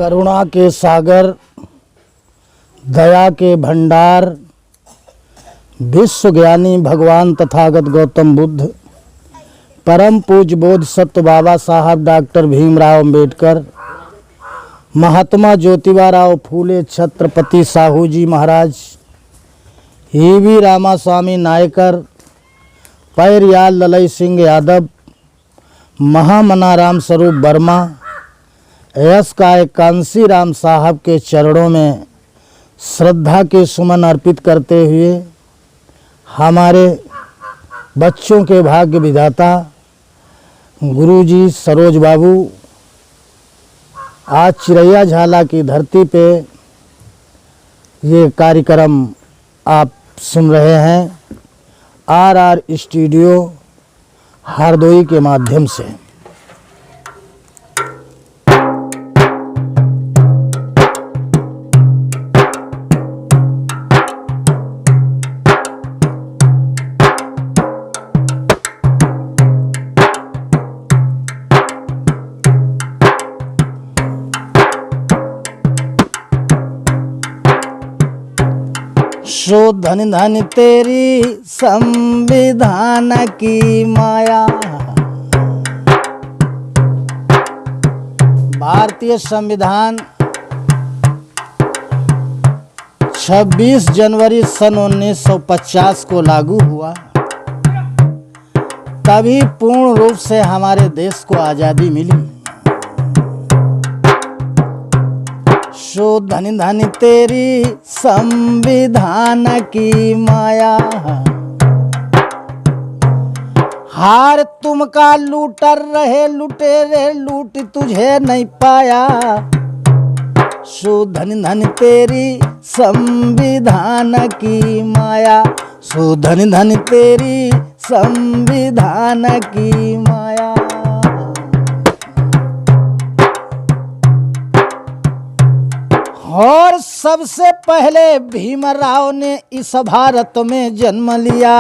करुणा के सागर, दया के भंडार, विश्व ज्ञानी भगवान तथागत गौतम बुद्ध, परम पूज्य बोधिसत्व बाबा साहब डॉक्टर भीमराव अंबेडकर, महात्मा ज्योतिबा फूले, छत्रपति साहू जी महाराज, ईवी रामास्वामी नायकर, पैरयाल ललई सिंह यादव, महामना राम स्वरूप वर्मा, यश काय कांसी राम साहब के चरणों में श्रद्धा के सुमन अर्पित करते हुए हमारे बच्चों के भाग्य विधाता गुरुजी सरोज बाबू आज चिरैया झाला की धरती पे ये कार्यक्रम आप सुन रहे हैं आर स्टूडियो हरदोई के माध्यम से। सो धन धन तेरी संविधान की माया। भारतीय संविधान 26 जनवरी सन 1950 को लागू हुआ, तभी पूर्ण रूप से हमारे देश को आज़ादी मिली। सो धनी धनी तेरी संविधान की माया, हार तुम का लूटर रहे लुटेरे लूट तुझे नहीं पाया। सो धनी धनी तेरी संविधान की माया, सो धनी धनी तेरी संविधान की माया। और सबसे पहले भीमराव ने इस भारत में जन्म लिया।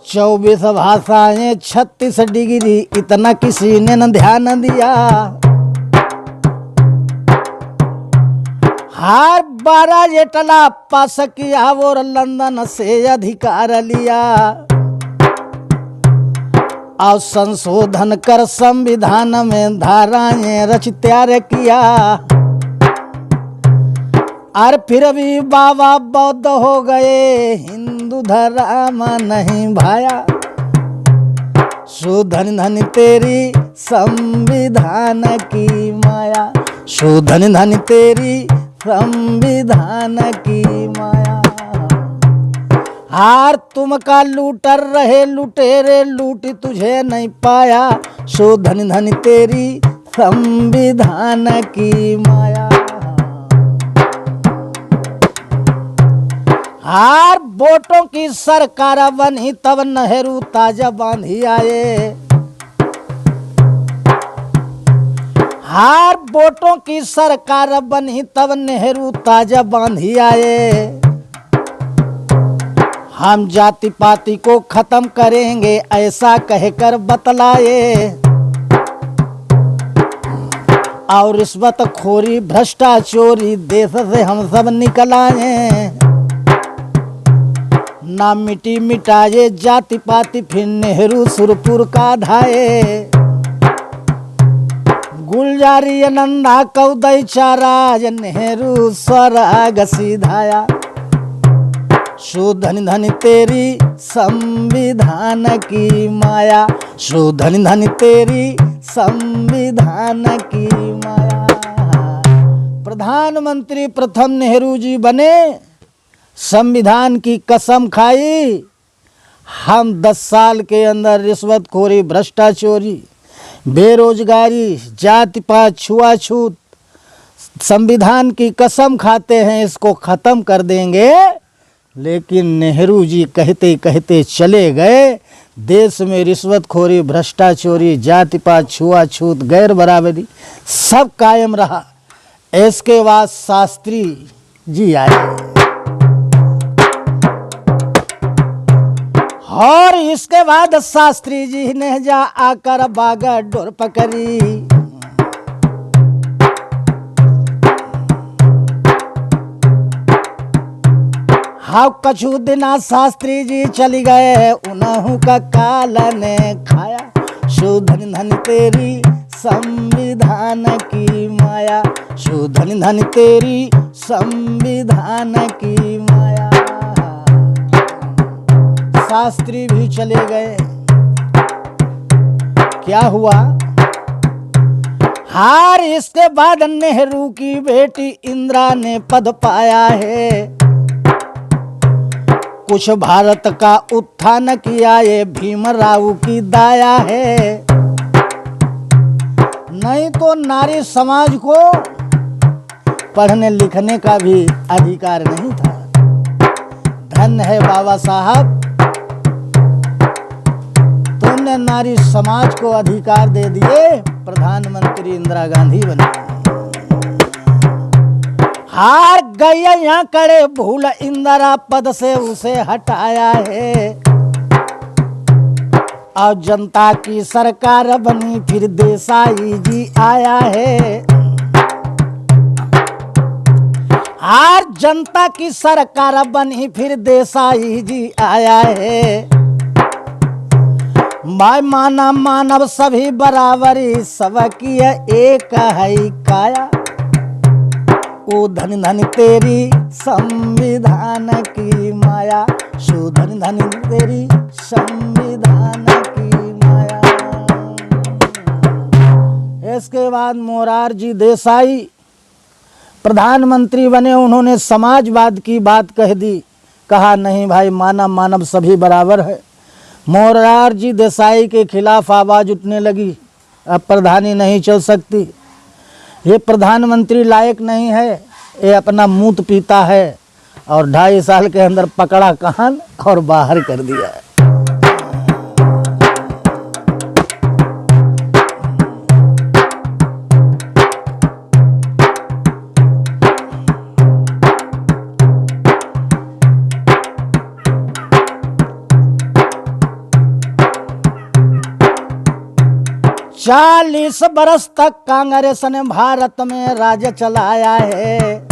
24 भाषाएं 36 डिग्री, इतना किसी ने न ध्यान दिया। हर 12 जेटला पास किया और लंदन से अधिकार लिया। और संशोधन कर संविधान में धाराएं रच तैयार किया। और फिर भी बाबा बौद्ध हो गए, हिंदू धर्म नहीं भाया। सो धन धन तेरी संविधान की माया, सो धन धन तेरी संविधान की माया। हार तुम का लूटर रहे लुटेरे लूट तुझे नहीं पाया। सो धनी धनी तेरी संविधान की माया। हार वोटों की सरकार बनी तब नेहरू ताजा बांधी आए। हार वोटों की सरकार बनी तब नेहरू ताजा बांधी आए। हम जाति पाति को खत्म करेंगे ऐसा कहकर बतलाए। और रिश्वत खोरी भ्रष्टाचोरी देश से हम सब निकलाए। ना मिटी मिटाए जाति पाति फिर नेहरू सुरपुर का धाये। गुलजारी नंदा कौदई चाराज नेहरू स्वराग सीधाया। सो धनी धनी तेरी संविधान की माया, सो धनी धनी तेरी संविधान की माया। प्रधानमंत्री प्रथम नेहरू जी बने, संविधान की कसम खाई। हम 10 साल के अंदर रिश्वतखोरी भ्रष्टाचोरी बेरोजगारी जाति पात छुआछूत संविधान की कसम खाते हैं इसको खत्म कर देंगे। लेकिन नेहरू जी कहते कहते चले गए। देश में रिश्वतखोरी भ्रष्टाचोरी जाति पात छुआछूत गैर बराबरी सब कायम रहा। इसके बाद शास्त्री जी आए और इसके बाद शास्त्री जी ने जा आकर बागा डोर पकड़ी। हाँ कछु दिना शास्त्री जी चली गए, उन्हों का काल ने खाया। शोधन धन तेरी संविधान की माया, शोधन धन तेरी संविधान की माया। शास्त्री भी चले गए। क्या हुआ? हार इसके बाद नेहरू की बेटी इंदिरा ने पद पाया है। कुछ भारत का उत्थान किया ये भीमराव की दाया है। नहीं तो नारी समाज को पढ़ने लिखने का भी अधिकार नहीं था। धन्य है बाबा साहब, तुमने नारी समाज को अधिकार दे दिए, प्रधानमंत्री इंदिरा गांधी बनी। हार गई यहाँ करे भूल, इंदिरा पद से उसे हटाया है। और जनता की सरकार बनी, फिर देसाई जी आया है। हार जनता की सरकार बनी, फिर देसाई जी आया है। भाई माना मानव सभी बराबरी, सबकी एक है काया। ओ धन धन तेरी संविधान की माया, शो धन धन तेरी संविधान की माया। इसके बाद मोरारजी देसाई प्रधानमंत्री बने। उन्होंने समाजवाद की बात कह दी। कहा नहीं भाई, मानव मानव सभी बराबर है। मोरारजी देसाई के खिलाफ आवाज उठने लगी, अब प्रधानी नहीं चल सकती, ये प्रधानमंत्री लायक नहीं है, ये अपना मूत पीता है। और 2.5 साल के अंदर पकड़ा कान और बाहर कर दिया। 40 बरस तक कांग्रेस ने भारत में राज चलाया है।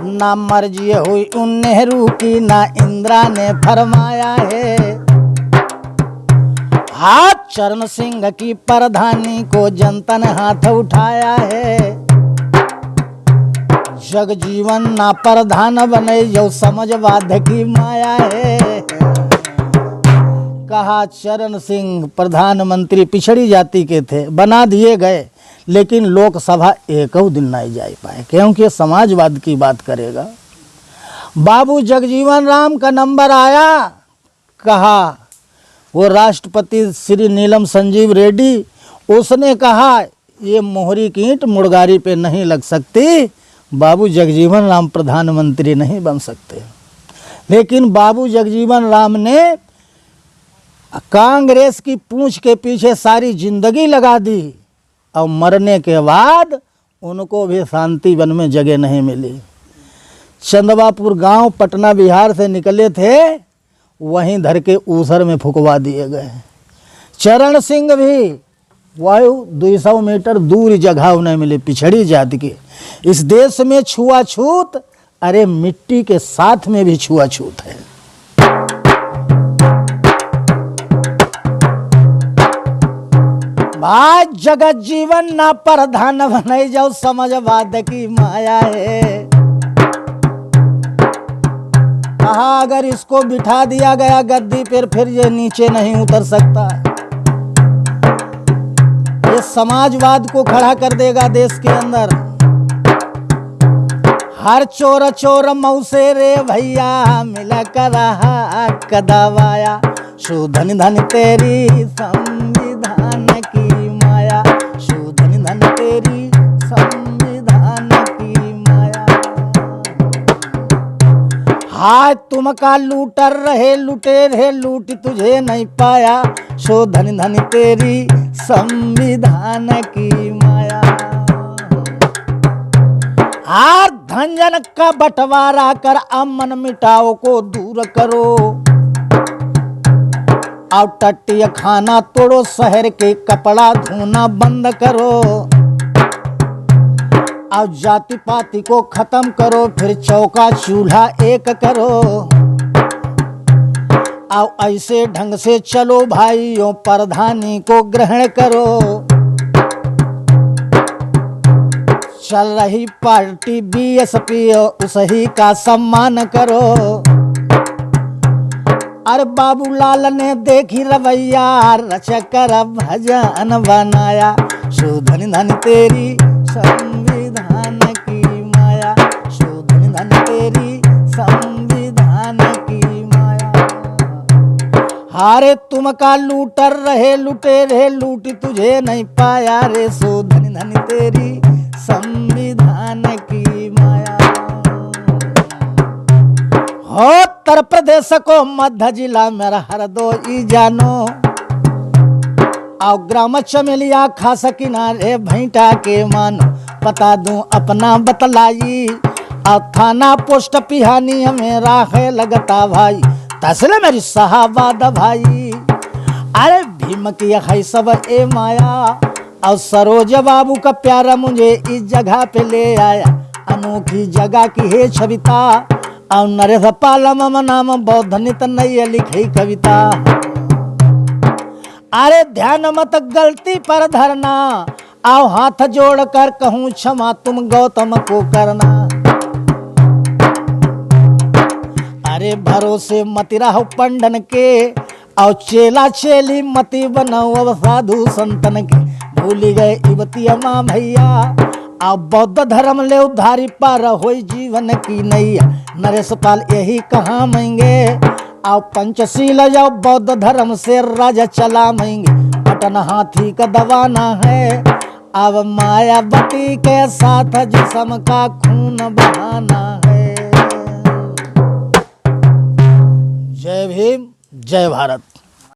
ना मर्जी हुई उन नेहरू की, ना इंदिरा ने फरमाया है। हाथ चरण सिंह की प्रधानी को जनता ने हाथ उठाया है। जगजीवन ना प्रधान बने, जो समाजवाद की माया है। कहा चरण सिंह प्रधानमंत्री पिछड़ी जाति के थे, बना दिए गए, लेकिन लोकसभा एक दिन नहीं जा पाए, क्योंकि समाजवाद की बात करेगा। बाबू जगजीवन राम का नंबर आया। कहा वो राष्ट्रपति श्री नीलम संजीव रेड्डी, उसने कहा ये मोहरी की ईंट मुड़गारी पे नहीं लग सकती, बाबू जगजीवन राम प्रधानमंत्री नहीं बन सकते। लेकिन बाबू जगजीवन राम ने कांग्रेस की पूंछ के पीछे सारी जिंदगी लगा दी, और मरने के बाद उनको भी शांति वन में जगह नहीं मिली। चंदवापुर गांव पटना बिहार से निकले थे, वहीं धर के ऊसर में फुकवा दिए गए। चरण सिंह भी वही 200 मीटर दूर जगह उन्हें मिली, पिछड़ी जाति के। इस देश में छुआछूत, अरे मिट्टी के साथ में भी छुआछूत है। भाई जगत जीवन ना प्रधान बने, जाओ समाजवाद की माया है। कहा अगर इसको बिठा दिया गया गद्दी पर, फिर ये नीचे नहीं उतर सकता। ये समाजवाद को खड़ा कर देगा देश के अंदर। हर चोर चोर मौसे रे भैया, मिला कर रहा कदवाया। शो धन धन तेरी संविधान की माया, शो धन धन तेरी संविधान की माया। हाय तुम का लूटर रहे, लुटे रहे, लूट तुझे नहीं पाया। शो धन धन तेरी संविधान की माया। हार धन जन का बंटवारा कर, अमन मिटाओ को दूर करो। आओ टट्टिया खाना तोड़ो, शहर के कपड़ा धोना बंद करो, आओ जाति पाति को खत्म करो, फिर चौका चूल्हा एक करो, आओ ऐसे ढंग से चलो भाइयों, प्रधानी को ग्रहण करो। चल रही पार्टी बीएसपी, उसही का सम्मान करो। अरे बाबूलाल ने देखी रवैया, रचकर भजन बनाया, शोधन धन तेरी संविधान की माया, शोधन धन तेरी संविधान की माया। हारे तुम का लूटर रहे, लुटे रहे, लूटी तुझे नहीं पाया रे, शोधन धन तेरी संविधान की माया। हो उत्तर प्रदेश को मध्य जिला मेरा हरदोई जानो, आओ ग्राम चमेलिया खास किनारे भैंटा के मानो, बता दूं अपना बतलाई, आओ थाना पोस्ट पिहानी मेरा है लगता भाई, तहसील मेरी शाहाबाद भाई। अरे भीम की है सब ए माया, और सरोज बाबू का प्यारा मुझे इस जगह पे ले आया, अनोखी जगह की है छविता, और नरेश पालम नाम बौद्ध नित नई लिखी कविता। अरे ध्यान मत गलती पर धरना, आओ हाथ जोड़ कर कहूँ क्षमा तुम गौतम को करना। अरे भरोसे मत रहो पंडन के, और चेला चेली मती बनाओ अब साधु संतन के, भूली गए युवतिया माँ भैया, अब बौद्ध धर्म ले उद्धारी पार होई जीवन की नैया, नरेश पाल यही कहा मेंगे, आओ पंचशील जाओ बौद्ध धर्म से राजा चला मेंगे, बटन हाथी का दबाना है, अब मायावती के साथ जिस्म का खून बहाना है। जय भीम, जय भारत।